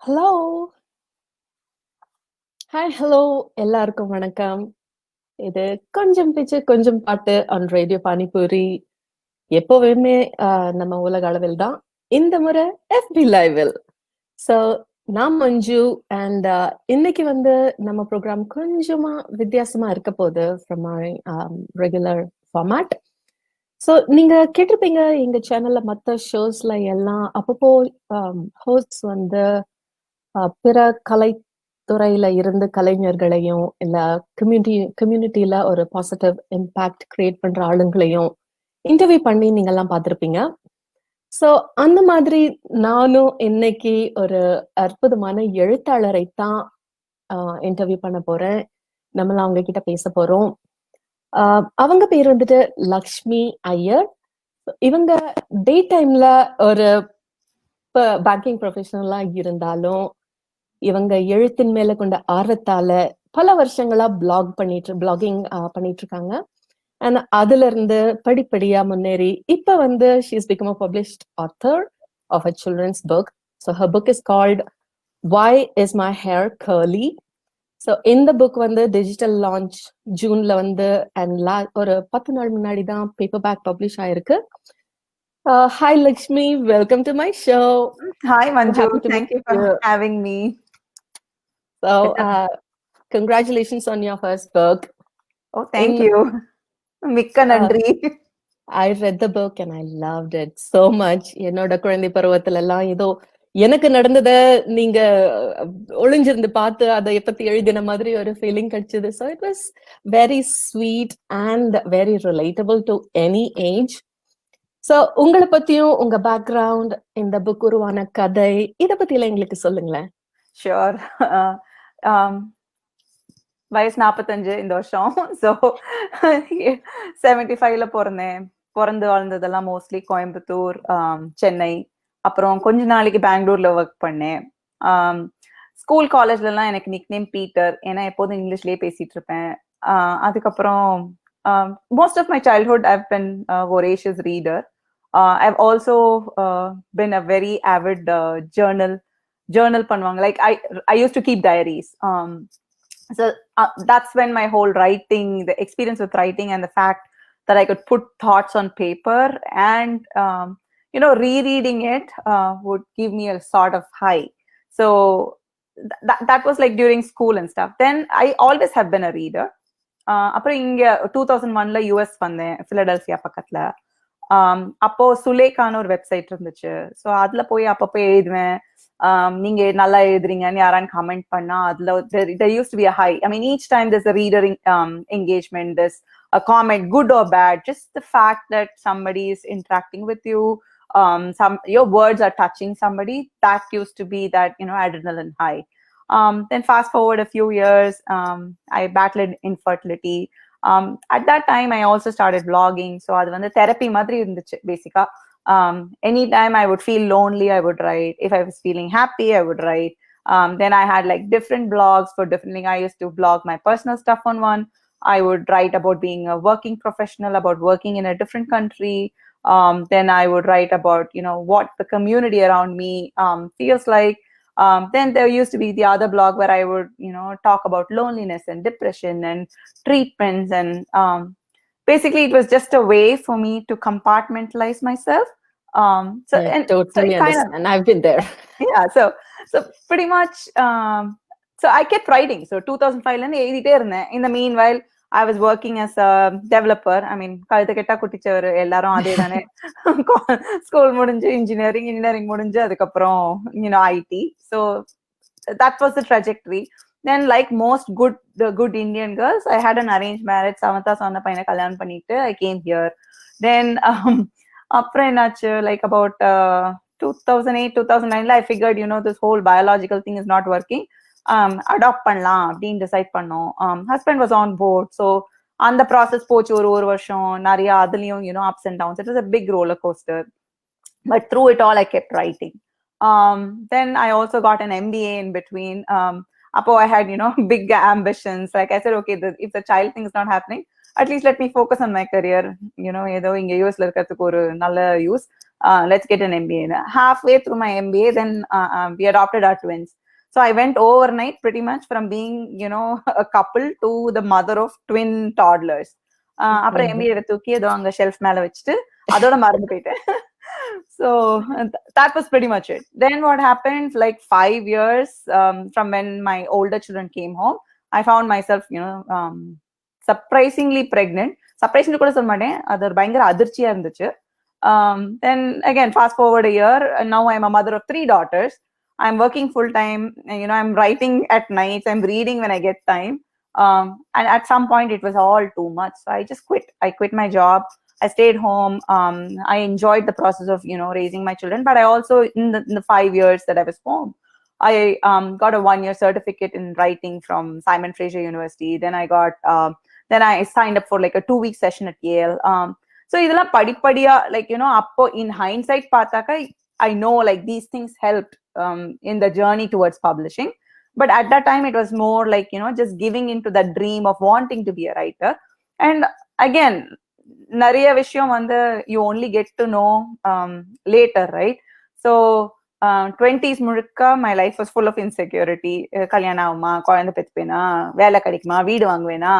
Hello! Hi, hello! எல்லாருக்கும் வணக்கம். இது கொஞ்சம் பேச்சு, கொஞ்சம் பாட்டு ஆன் ரேடியோ பானிபூரி. எப்பவுமே நம்ம உலக அளவில் தான். இந்த முறை FB லைவில். ஸோ, நான் மஞ்சு அண்ட் இன்னைக்கு வந்து நம்ம ப்ரோகிராம் கொஞ்சமா வித்தியாசமா இருக்க போகுது from my regular format. So, நீங்க கேட்டிருப்பீங்க எங்க சேனல்ல மத்த ஷோஸ்ல எல்லாம் அப்பப்போ ஹோஸ்ட்ஸ் வந்து பிற கலைத்துறையில இருந்து கலைஞர்களையும் இல்ல கம்யூனிட்டியில ஒரு பாசிட்டிவ் இம்பாக்ட் கிரியேட் பண்ற ஆளுங்களையும் இன்டர்வியூ பண்ணி நீங்க எல்லாம் பார்த்திருப்பீங்க. ஸோ அந்த மாதிரி நானும் இன்னைக்கு ஒரு அற்புதமான எழுத்தாளரை தான் இன்டர்வியூ பண்ண போறேன். நம்மள அவங்க கிட்ட பேச போறோம். அவங்க பேர் வந்துட்டு லக்ஷ்மி ஐயர். இவங்க டே டைம்ல ஒரு பேங்கிங் ப்ரொஃபஷனலா இருந்தாலும் இவங்க எழுத்தின் மேல கொண்ட ஆர்வத்தால பல வருஷங்களா பிளாகிங் பண்ணிட்டு இருக்காங்க. அண்ட் அதுல இருந்து படிப்படியா முன்னேறி இப்ப வந்து she is become a published author of a children's book. So her book is called why is my hair curly. So இந்த புக் வந்து டிஜிட்டல் லான்ச் ஜூன்ல வந்து அண்ட் ஒரு 10 நாள் முன்னாடி தான் பேப்பர் பேக் பப்ளிஷ் ஆயிருக்கு. Hi Lakshmi, welcome to my show. Hi Manju, thank you for having me. So, congratulations on your first book. Oh, thank you. Mikka nandri. I read the book and I loved it so much. என்னோட குழந்தை பருவத்துல எல்லாம் ஏதோ எனக்கு நடந்தத நீங்க ஒளிஞ்சிருந்து பார்த்து அதை பத்தி எழுதின மாதிரி ஒரு ஃபீலிங் கிடைச்சது. So it was very sweet and very relatable to any age. So உங்களை பத்தியும் உங்க பேக்ரவுண்ட், இந்த புக் உருவான கதை, இத பத்தி எல்லாம் எங்களுக்கு சொல்லுங்களேன். Sure. வயசு 45 இந்த வருஷம். ஸோ 75ல பிறந்து வாழ்ந்ததெல்லாம் மோஸ்ட்லி கோயம்புத்தூர், சென்னை, அப்புறம் கொஞ்ச நாளைக்கு பெங்களூர்ல ஒர்க் பண்ணேன். ஸ்கூல் காலேஜ்லலாம் எனக்கு நிக் நேம் பீட்டர், ஏன்னா எப்போதும் இங்கிலீஷ்லயே பேசிட்டு இருப்பேன். அதுக்கப்புறம் most of my childhood I've been a voracious reader. I've also been a very avid journal பண்ணுவாங்க. Like I used to keep diaries. So that's when my whole writing, the experience with writing and the fact that I could put thoughts on paper and rereading it would give me a sort of high. So that was like during school and stuff. Then I always have been a reader. அப்புறம் இங்க 2001ல US வந்தேன், Philadelphia பக்கத்துல. அப்போ சுலேகான்னு ஒரு website இருந்துச்சு. So அதுல போய் அப்பப்போ எழுதுவேன். நீங்க நல்லா எழுதுறீங்கன்னு யாரான்னு கமெண்ட் பண்ணா அதுல there used to be a high. I mean, each time there's a reader engagement, there's a comment, good or bad, just the fact that somebody is interacting with you, your words are touching somebody, that used to be that adrenaline high. Then fast forward a few years, I battled infertility. At that time I also started vlogging. So அது வந்து therapy மாதிரி இருந்துச்சு பேசிக்கா. Anytime I would feel lonely, I would write. If I was feeling happy, I would write. Then I had like different blogs for different things. I used to blog my personal stuff on one. I would write about being a working professional, about working in a different country. Then I would write about what the community around me feels like. Then there used to be the other blog where I would talk about loneliness and depression and treatments, and basically it was just a way for me to compartmentalize myself. Totally understand. I've been there. Yeah, so pretty much so I kept writing. So 2005 la எழுதிட்டே இருந்தேன். In the meanwhile I was working as a developer. I mean, கழுத்த கெட்டா குட்டிச்சவர் எல்லாரும் அதே தானே. School முடிஞ்சு engineering முடிஞ்சு அதுக்கப்புறம் IT. So that was the trajectory. Then like most good Indian girls, I had an arranged marriage. Samantha சொன்ன பையனை கல்யாணம் பண்ணிட்டு I came here. Then அப்புறம் என்னாச்சு, like about 2008 2009 I figured this whole biological thing is not working. Adopt பண்ணலாம் அப்படின்னு decide பண்ணோம். Husband was on board. So அந்த ப்ராசஸ் போச்சு ஒரு வருஷம். நிறைய அதுலயும் ups and downs. It was a big roller coaster, but through it all I kept writing. Then I also got an MBA in between. Appo I had big ambitions. Like I said, okay, if the child thing is not happening, at least let me focus on my career. ஏதோ இங்க யூஎஸ்ல இருக்கிறதுக்கு ஒரு நல்ல use. let's get an MBA. Halfway through my MBA, then we adopted our twins. So I went overnight pretty much from being, a couple to the mother of twin toddlers. அப்புறம் MBA தூக்கி ஏதோ அங்க shelf மேல வச்சுட்டு அதோட மறந்து போயிட்டேன். So that was pretty much it. Then what happened, like 5 years from when my older children came home, I found myself, surprisingly pregnant. Surprisingly கூட சொல்ல மாட்டேன், அது ஒரு பயங்கர அதிர்ச்சியா இருந்துச்சு. Then again, fast forward a year, and now I'm a mother of 3 daughters. I'm working full time, and I'm writing at nights, I'm reading when I get time. And at some point it was all too much, so I just quit. I quit my job. I stayed home. I enjoyed the process of raising my children, but I also in the 5 years that I was home, I got a 1-year certificate in writing from Simon Fraser University. Then I signed up for like a 2-week session at Yale. So இதெல்லாம் படிப்படியா, like அப்போ in hindsight பார்த்தாக்க I know like these things helped in the journey towards publishing. But at that time it was more like just giving into that dream of wanting to be a writer. And again, நிறைய விஷயம் வந்து you only get to know later, right? So 20s முழுக்க my life was full of insecurity. கல்யாணம் ஆகுமா, குழந்தை பெத்துப்பேனா, வேலை கிடைக்குமா, வீடு வாங்குவேனா,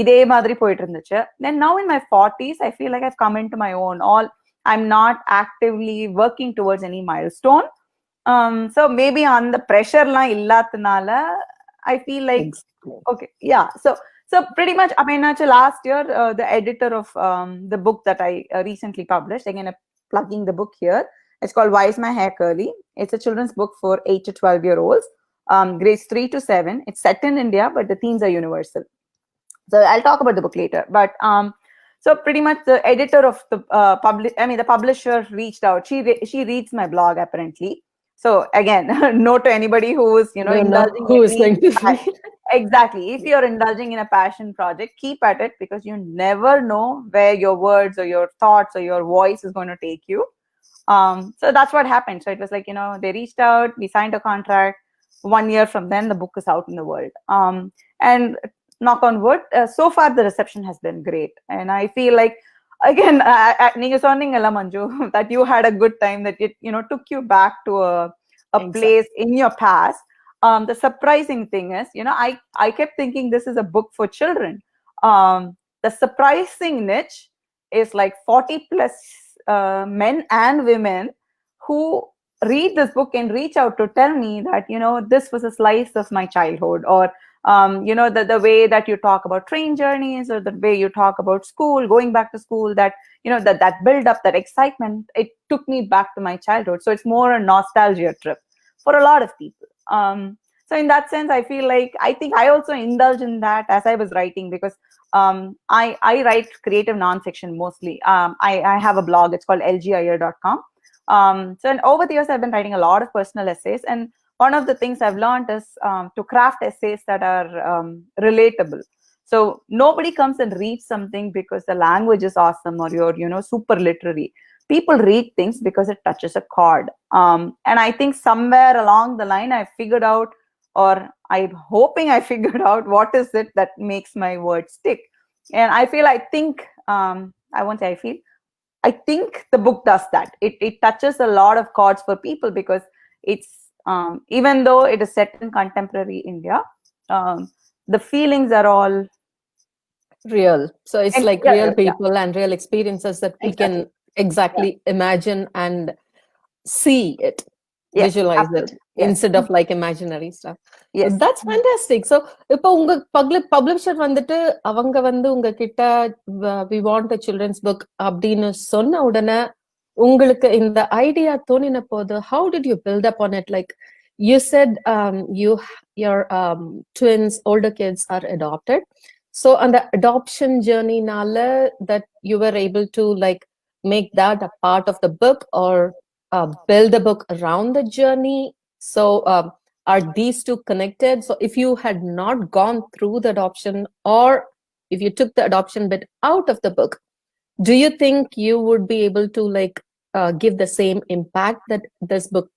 இதே மாதிரி போயிட்டு இருந்துச்சு. Then now in my 40s I feel like I've come into my own. I'm not actively working towards any milestone. So maybe on the pressure la illathnala I feel like okay, yeah. So pretty much, I mean, last year the editor of the book that I recently published, again plugging the book here, it's called Why Is My Hair Curly? It's a children's book for 8 to 12-year-olds, grades 3 to 7. It's set in India, but the themes are universal. So I'll talk about the book later. But so pretty much the editor of the the publisher reached out. She reads my blog apparently. So again, note to anybody who is indulging who is going to read. Exactly. If you're indulging in a passion project, keep at it, because you never know where your words or your thoughts or your voice is going to take you. So that's what happened. So it was like, they reached out, we signed a contract. 1 year from then, the book is out in the world. And knock on wood, so far the reception has been great. And I feel like, again, நீங்க சொன்னீங்கல்ல Manju, that you had a good time, that it took you back to a place in your past. The surprising thing is, I kept thinking this is a book for children. The surprising niche is like 40 plus men and women who read this book and reach out to tell me that this was a slice of my childhood, or the way that you talk about train journeys, or the way you talk about school, going back to school, that that build up, that excitement, it took me back to my childhood. So it's more a nostalgia trip for a lot of people. So in that sense, I feel like, I think I also indulge in that as I was writing, because I write creative nonfiction mostly. I have a blog, it's called lgiyer.com. So and over the years I've been writing a lot of personal essays, and one of the things I've learned is to craft essays that are relatable. So nobody comes and reads something because the language is awesome or you're super literary. People read things because it touches a chord. And I think somewhere along the line I figured out, or I'm hoping I figured out, what is it that makes my words stick. And I think I think the book does that. It touches a lot of chords for people, because it's even though it is set in contemporary India, the feelings are all real. So it's like real people and real experiences that we can exactly imagine and see it, visualize it, instead of like imaginary stuff. Yes. So that's fantastic. So இப்போ உங்க publisher வந்துட்டு அவங்க வந்து உங்க கிட்ட we want a children's book அப்படின்னு சொன்ன உடனே உங்களுக்கு இந்த ஐடியா தோணின போது, how did you build up on it? Like you said, your twins, older kids are adopted. So on the adoption journey nala, that you were able to like make that a part of the book, or build a book around the journey. So are these two connected? So if you had not gone through the adoption, or if you took the adoption bit out of the book, do you think you would be able to like give the same impact that this book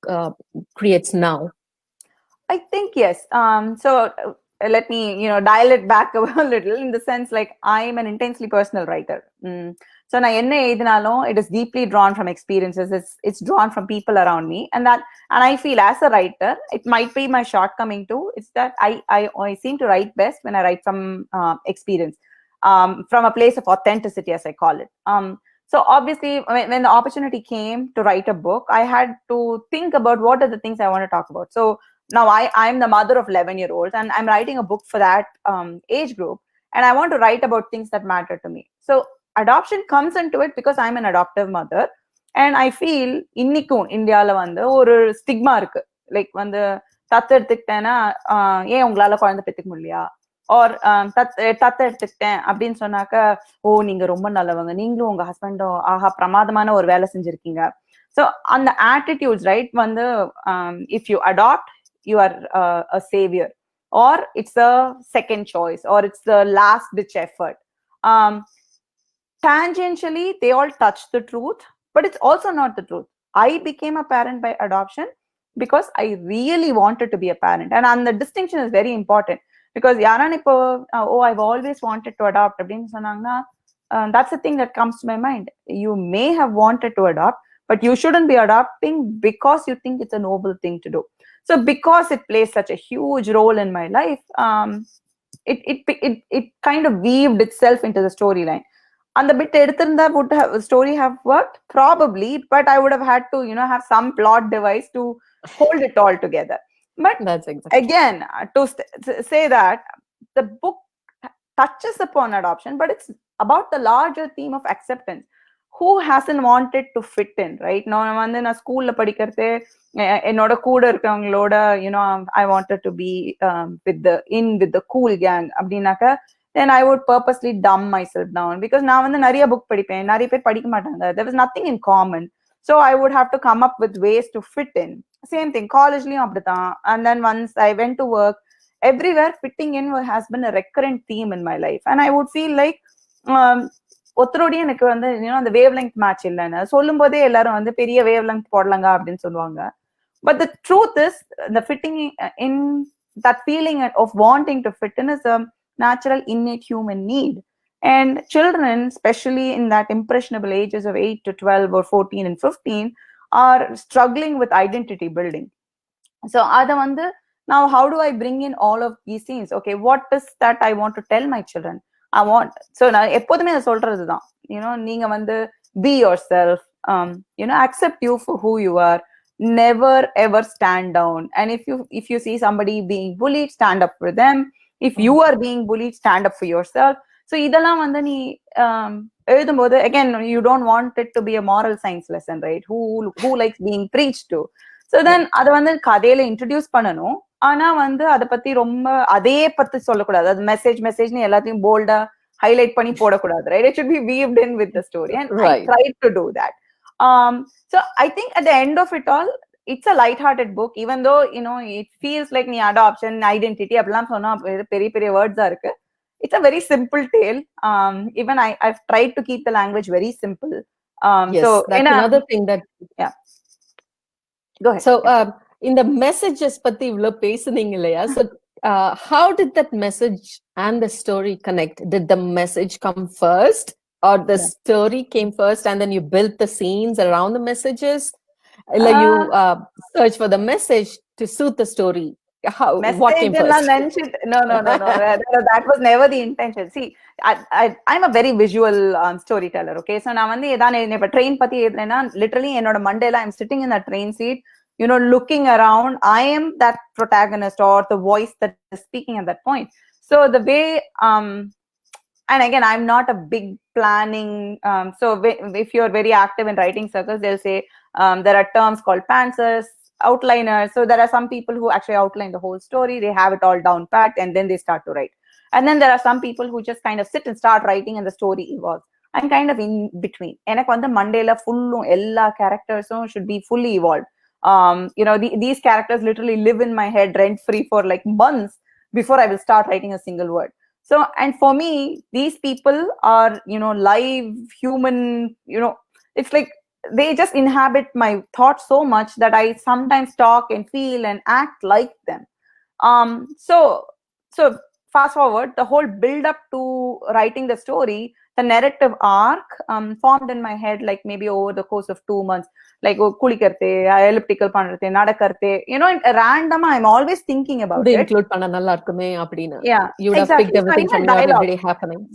creates now? I think yes. So let me dial it back a little, in the sense, like, I'm an intensely personal writer. So na enna edinalum it is deeply drawn from experiences, it's drawn from people around me, and I feel as a writer it might be my shortcoming too. It's that I seem to write best when I write from experience, from a place of authenticity, as I call it. So obviously when the opportunity came to write a book, I had to think about what are the things I want to talk about. So now I'm the mother of 11-year-olds, and I'm writing a book for that age group, and I want to write about things that matter to me. So adoption comes into it because I'm an adoptive mother, and I feel இன்னிக்கும் இந்தியால வந்து ஒரு stigma இருக்கு. Like வந்து தத்து எடுத்துக்கிட்டேன்னா ஏன் உங்களால குழந்தை பெற்றுக்க முடியலையா, ஆர் தத்து எடுத்துக்கிட்டேன் அப்படின்னு சொன்னாக்க ஓ நீங்க ரொம்ப நல்லவங்க, நீங்களும் உங்க ஹஸ்பண்டும் ஆஹா பிரமாதமான ஒரு வேலை செஞ்சிருக்கீங்க. ஸோ அந்த ஆட்டிடியூட்ஸ் ரைட் வந்து if you adopt you are a savior, or it's a second choice, or it's the last ditch effort. Tangentially they all touch the truth, but it's also not the truth. I became a parent by adoption because I really wanted to be a parent, and the distinction is very important, because yaran ipo oh I've always wanted to adopt அப்படினு சொன்னாங்கன்னா that's the thing that comes to my mind. You may have wanted to adopt, but you shouldn't be adopting because you think it's a noble thing to do. So because it plays such a huge role in my life, it kind of weaved itself into the storyline. And the bit eduthiruntha would have story have worked probably, but I would have had to have some plot device to hold it all together. But That's exactly. Again, to say that the book touches upon adoption, but it's about the larger theme of acceptance. Who hasn't wanted to fit in, right? நான் வந்து நான் ஸ்கூல்ல படிக்கிறதே என்னோட கூட இருக்கிறவங்களோட I wanted to be with the cool gang அப்படின்னாக்க then I would purposely dumb myself down, because நான் வந்து நிறைய புக் படிப்பேன், நிறைய பேர் படிக்க மாட்டாங்க, there was nothing in common, so I would have to come up with ways to fit in. Same thing collegeலயும் அப்படிதான். And then once I went to work, everywhere fitting in has been a recurrent theme in my life, and I would feel like ஒத்தரோடய எனக்கு வந்து அந்த wave length match இல்லைன்னு சொல்லும் போதே எல்லாரும் வந்து பெரிய வேவ் லெங்க் போடலாங்க அப்படின்னு சொல்லுவாங்க. But the truth is, the fitting in, that feeling of wanting to fit in, is a natural innate human need. And children, especially in that impressionable ages of 8 to 12 or 14 and 15, are struggling with identity building. So ada vandu now how do I bring in all of these things? Okay, what is that I want to tell my children? I want, so நான் எப்போதுமே அதை சொல்றதுதான், நீங்க வந்து be yourself, accept you for who you are, never ever stand down, and if you see somebody being bullied, stand up for them. If you are being bullied, stand up for yourself. So இதெல்லாம் வந்து நீ எழுதும்போது again you don't want it to be a moral science lesson, right? Who likes being preached to? So then அதை வந்து கதையில introduce பண்ணணும், ஆனா வந்து அதை பத்தி ரொம்ப அதே பத்தி சொல்லக்கூடாது, அது மெசேஜ்னு எல்லாத்தையும் போல்டா ஹைலைட் பண்ணி போடக்கூடாது, right? It should be weaved in with the story, and right. I tried to do that. So I think at the end of it all, it's a light-hearted book, even though it feels like நீ adoption, identity அப்படிலாம் சொன்னா பெரிய பெரிய வேர்ட்ஸா இருக்கு. It's a very simple tale. Even I've tried to keep the language very simple. Yes, so that's another thing that yeah. Go ahead. So in the messages பத்தி இவ்ளோ பேசுனீங்க இல்லையா, so how did that message and the story connect? Did the message come first, or the story came first and then you built the scenes around the messages? Like you search for the message to suit the story? How, what came first? No, that was never the intention. See, I'm a very visual storyteller, okay? So நான் வந்து ஏதாவது train பத்தி எதுனா literally என்னோட மண்டேல I'm sitting in a train seat, looking around. I am that protagonist or the voice that is speaking at that point. So the way and again, I'm not a big planning, so if you're very active in writing circles, they'll say there are terms called pantsers, outliners. So there are some people who actually outline the whole story, they have it all down pat, and then they start to write. And then there are some people who just kind of sit and start writing and the story evolves. I'm kind of in between. எனக்கு வந்து மண்டேல ஃபுல்லும் எல்லா கேரக்டர்ஸும் should be fully evolved. These characters literally live in my head rent free for like months before I will start writing a single word. So, and for me, these people are live human, it's like they just inhabit my thoughts so much that I sometimes talk and feel and act like them. So fast forward, the whole build up to writing the story, the narrative arc formed in my head like maybe over the course of 2 months. Like kulikarte, elliptical pandrathe, nadakarte, random. I'm always thinking about இது it. Include பண்ண நல்லா இருக்குமே அப்படின்னு. Yeah, You would have picked exactly. So everything even from your dialogue. everyday happenings.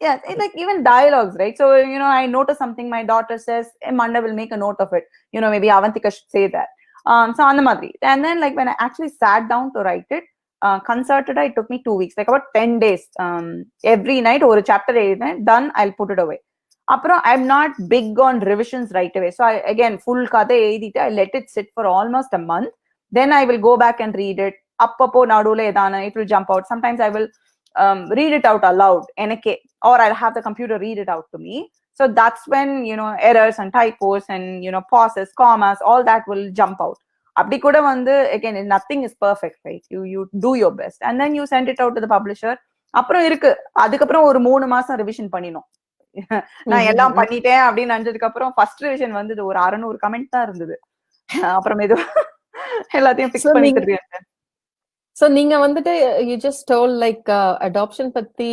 Yeah, it's like even dialogues, right? So, I notice something, my daughter says, Manda will make a note of it. Maybe Avantika should say that. So on the madri. And then like when I actually sat down to write it, concerted, it took me 2 weeks, like about 10 days. Every night, over a chapter done, I'll put it away. I'm not big on revisions right away. So again, full kada edita, I let it sit for almost a month. Then I will go back and read it. Appapo nadule edana, it will jump out. Sometimes I will read it out aloud, or I'll have the computer read it out to me. So that's when, errors and typos and, pauses, commas, all that will jump out. Abdi kuda vandu, again, nothing is perfect, right? You do your best. And then you send it out to the publisher. அப்புறம் இருக்கு, அதுக்கப்புறம் ஒரு 3 மாசம் revision பண்ணினோம். நான் எல்லாம் பண்ணிட்டேன் அப்படின்னு நினைச்சதுக்கு அப்புறம் ஃபர்ஸ்ட் ரிவிஷன் வந்து ஒரு 600 கமெண்ட் தான் இருந்தது. அப்புறம் ஏதோ எல்லாத்தையும் ஃபிக்ஸ் பண்ணிக்கிறது. So நீங்க வந்துட்டு you just told like adoption பத்தி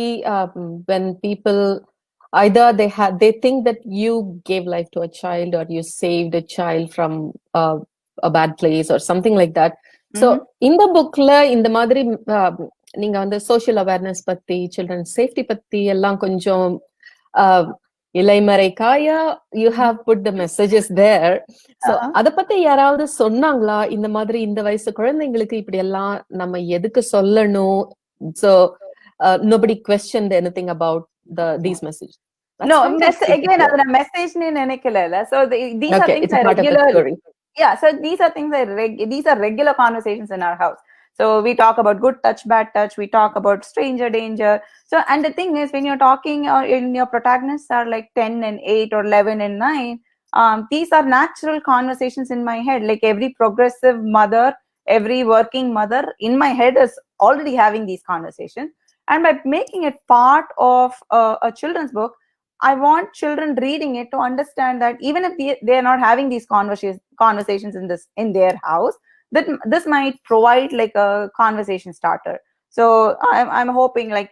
when people either they think that you gave life to a child or you saved a child from a bad place or something like that. So இந்த bookல இந்த மாதிரி நீங்க வந்து social awareness பத்தி, children safety பத்தி எல்லாம் கொஞ்சம் இலைமறைக்காயா you have put the messages there. So அத பத்தி யாராவது சொன்னாங்களா, இந்த மாதிரி இந்த வயசு குழந்தைங்களுக்கு இப்படி எல்லாம் நம்ம எதுக்கு சொல்லணும்? So nobody questioned anything about these messages. No, again, adha message ne nenikala. So these are things that regular. Yeah, so these are things that these are regular conversations in our house. So we talk about good touch, bad touch. We talk about stranger danger. So, and the thing is, when you're talking, in your protagonists are like 10 and 8 or 11 and 9. These are natural conversations in my head. Like every progressive mother, every working mother in my head is already having these conversations. And by making it part of a children's book, I want children reading it to understand that even if they are not having these conversations in their house, that this might provide like a conversation starter. So I'm hoping, like,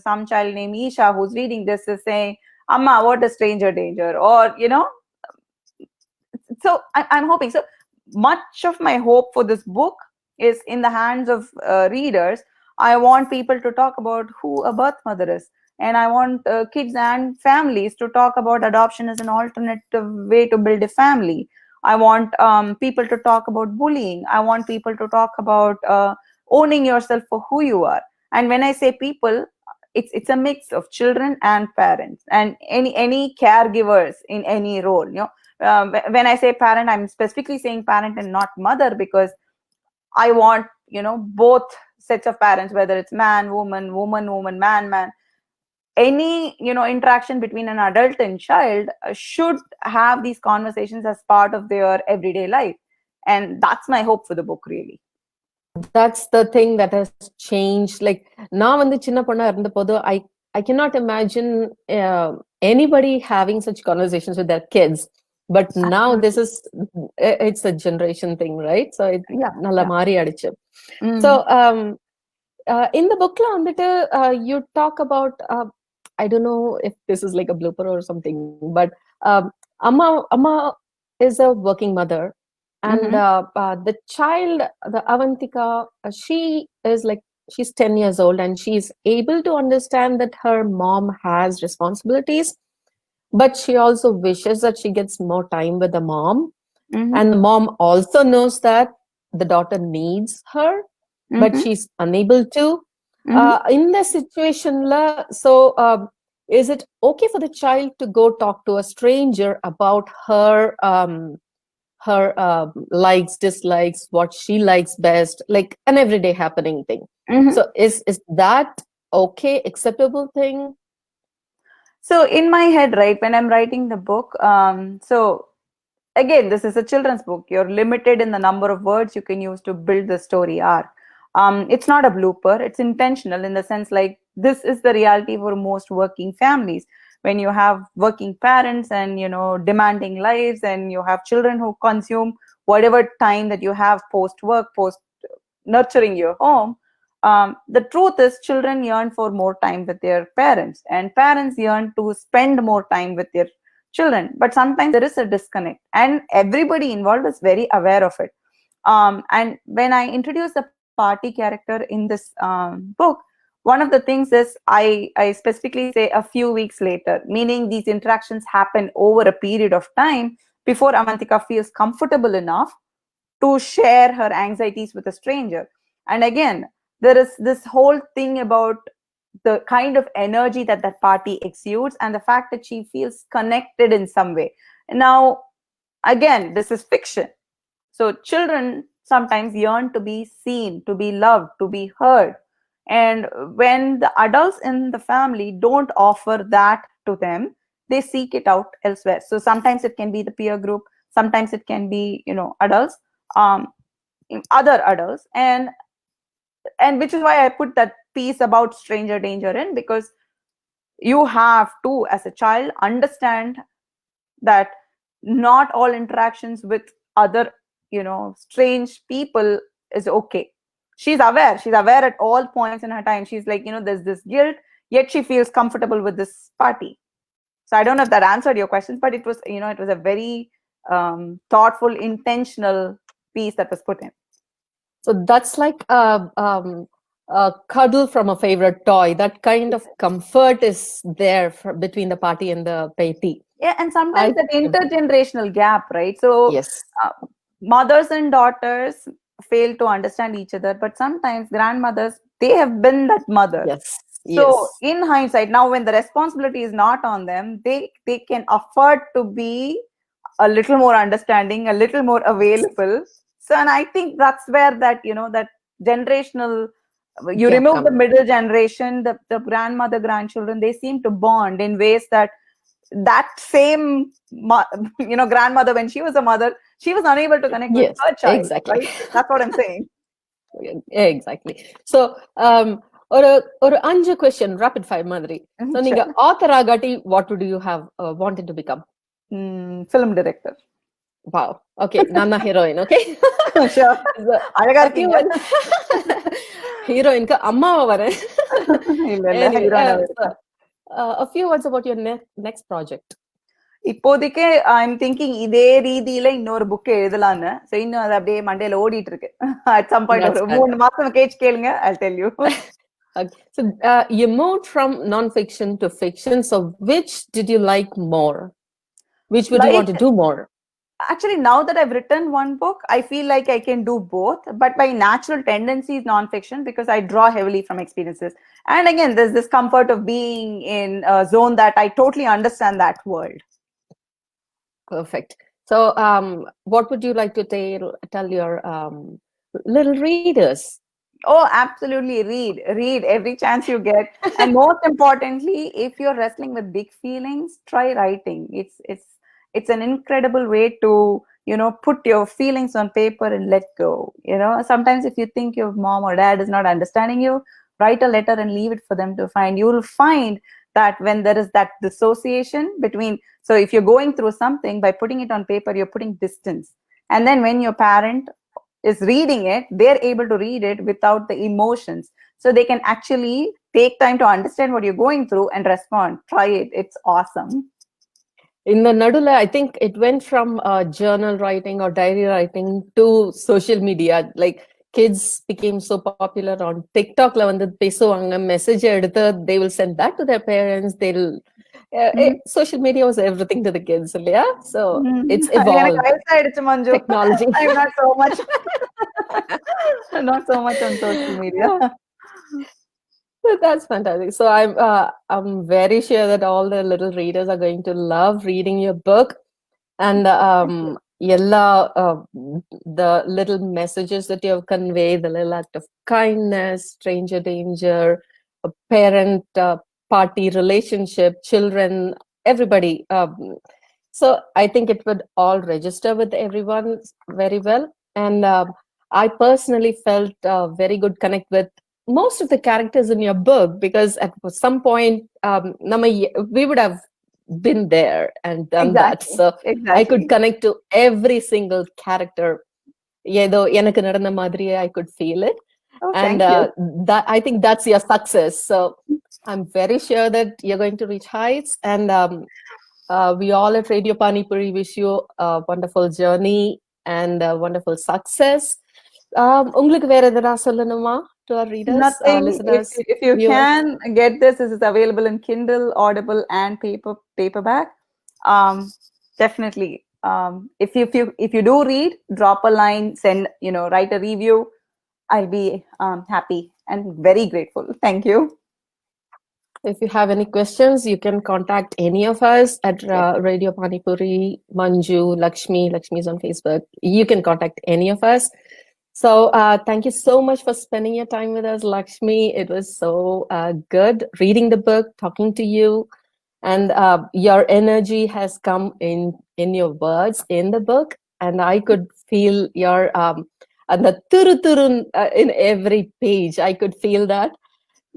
some child named Isha who's reading this is saying, Amma, what is stranger danger? Or, so I'm hoping. So much of my hope for this book is in the hands of readers. I want people to talk about who a birth mother is. And I want kids and families to talk about adoption as an alternative way to build a family. I want people to talk about bullying. I want people to talk about owning yourself for who you are. And when I say people, it's a mix of children and parents and any caregivers in any role. When I say parent, I'm specifically saying parent and not mother, because I want, both sets of parents, whether it's man, woman, woman, woman, man, man. Any interaction between an adult and child should have these conversations as part of their everyday life, and that's my hope for the book, really. That's the thing that has changed. Like நான் வந்து சின்ன பொண்ணா இருந்த போது I cannot imagine anybody having such conversations with their kids, but now this is it's a generation thing, right? So நல்லா மாறி ஆயிடுச்சு. So in the bookல வந்துட்டு you talk about I don't know if this is like a blooper or something, but Amma is a working mother, and the child, the Avantika, she is like, she's 10 years old and she's able to understand that her mom has responsibilities, but she also wishes that she gets more time with the mom. And the mom also knows that the daughter needs her, but she's unable to. In the situation, so is it okay for the child to go talk to a stranger about her likes, dislikes, what she likes best, like an everyday happening thing? So is that okay, acceptable thing? So in my head, right, when I'm writing the book, so again, this is a children's book. You're limited in the number of words you can use to build the story arc. It's not a blooper. It's intentional in the sense, like, this is the reality for most working families. When you have working parents and, demanding lives, and you have children who consume whatever time that you have post work, post nurturing your home, the truth is children yearn for more time with their parents, and parents yearn to spend more time with their children, but sometimes there is a disconnect, and everybody involved is very aware of it. And when I introduce the party character in this book, one of the things is I specifically say a few weeks later, meaning these interactions happen over a period of time before Avantika feels comfortable enough to share her anxieties with a stranger. And again, there is this whole thing about the kind of energy that that party exudes and the fact that she feels connected in some way. Now, again, this is fiction. So children sometimes yearn to be seen, to be loved, to be heard. And when the adults in the family don't offer that to them, they seek it out elsewhere. So sometimes it can be the peer group, sometimes it can be, adults, um, other adults, and which is why I put that piece about stranger danger in, because you have to, as a child, understand that not all interactions with other strange people is okay. She's aware at all points in her time. She's like, there's this guilt, yet she feels comfortable with this party. So I don't know if that answered your questions, but it was a very thoughtful, intentional piece that was put in. So that's like a cuddle from a favorite toy. That kind of comfort is there between the party and the patty. Yeah, and sometimes that intergenerational gap, right? So yes, mothers and daughters fail to understand each other, but sometimes grandmothers, they have been that mother. yes. So in hindsight, now when the responsibility is not on them, they can afford to be a little more understanding, a little more available. So, and I think that's where that that generational, you remove the middle generation, the grandmother, grandchildren, they seem to bond in ways that same grandmother, when she was a mother, she was unable to connect with her child. Exactly. Right? That's what I'm saying. Exactly. So ஒரு 5 question rapid fire மாதிரி. So நீங்க author ஆகாட்டி what would you have wanted to become? Film director. Wow. Okay, நான் தான் heroine. Okay. Sure. அழகா இருக்கீங்க. ஹீரோயினுக்கு அம்மாவா வரேன். A few words about your next project. இப்போதைக்கு ஐம் திங்கிங் இதே ரீதியில இன்னொரு புக் எழுதலான்னு. சோ இன்னும் அது அப்படியே மண்டையில ஓடிட்டு இருக்கு. At some point ஒரு 3 மாசம் கேளுங்க, I'll tell you. So you moved from non-fiction to fiction. So which did you like more? Which would you want to do more? Actually, now that I've written one book, I feel like I can do both. But my natural tendency is non-fiction because I draw heavily from experiences. And again, there's this comfort of being in a zone that I totally understand that world. Perfect. So what would you like to tell your little readers? Oh, absolutely. Read every chance you get. And most importantly, if you're wrestling with big feelings, try writing. It's an incredible way to put your feelings on paper and let go. Sometimes if you think your mom or dad is not understanding you, write a letter and leave it for them to find. You will find that when there is that dissociation between, so if you're going through something, by putting it on paper, you're putting distance. And then when your parent is reading it, they're able to read it without the emotions. So they can actually take time to understand what you're going through and respond. Try it. It's awesome. In the Nadula, I think it went from journal writing or diary writing to social media. Like kids became so popular on TikTok. வந்து பேசுவாங்க, message எடுத்து they will send that to their parents. They'll social media was everything to the kids. Yeah, so it's evolved. Manju. Technology. I'm not so much. Not so much on social media. That's fantastic. So I'm very sure that all the little readers are going to love reading your book, and the little messages that you have conveyed, the little act of kindness, stranger danger, a parent party relationship, children, everybody. So I think it would all register with everyone very well, and I personally felt very good connect with most of the characters in your book, because at some point we would have been there and done that. So I could connect to every single character. ஏதோ எனக்கு நடந்த மாதிரியே I could feel it. Oh, And thank you. that, I think that's your success. So I'm very sure that you're going to reach heights. And we all at Radio Panipuri wish you a wonderful journey and a wonderful success. உங்களுக்கு வேற எதனா சொல்லணுமா to our readers, Nothing. listeners, If you viewers? can get this, this is available in Kindle, Audible, and paperback. Definitely. If you do read, drop a line, send, write a review. I'll be happy and very grateful. Thank you. If you have any questions, you can contact any of us at Yes. Radio Panipuri, Manju, Lakshmi. Lakshmi is on Facebook. You can contact any of us. So thank you so much for spending your time with us, Lakshmi. It was so good reading the book, talking to you, and your energy has come in your words in the book, and I could feel your and the turun in every page. I could feel that.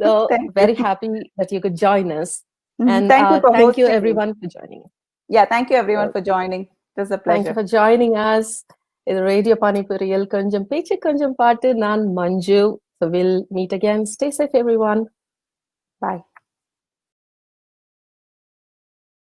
So Thank you. very happy that you could join us. And Thank you for thank you hosting me. everyone for joining. Yeah, thank you everyone for joining. It was a Thank you pleasure. for joining us. இது radio பானிபுரியல் கொஞ்சம் பேச்சு கொஞ்சம் பாட்டு. நான் மஞ்சு. So we'll meet again. Stay safe everyone. Bye.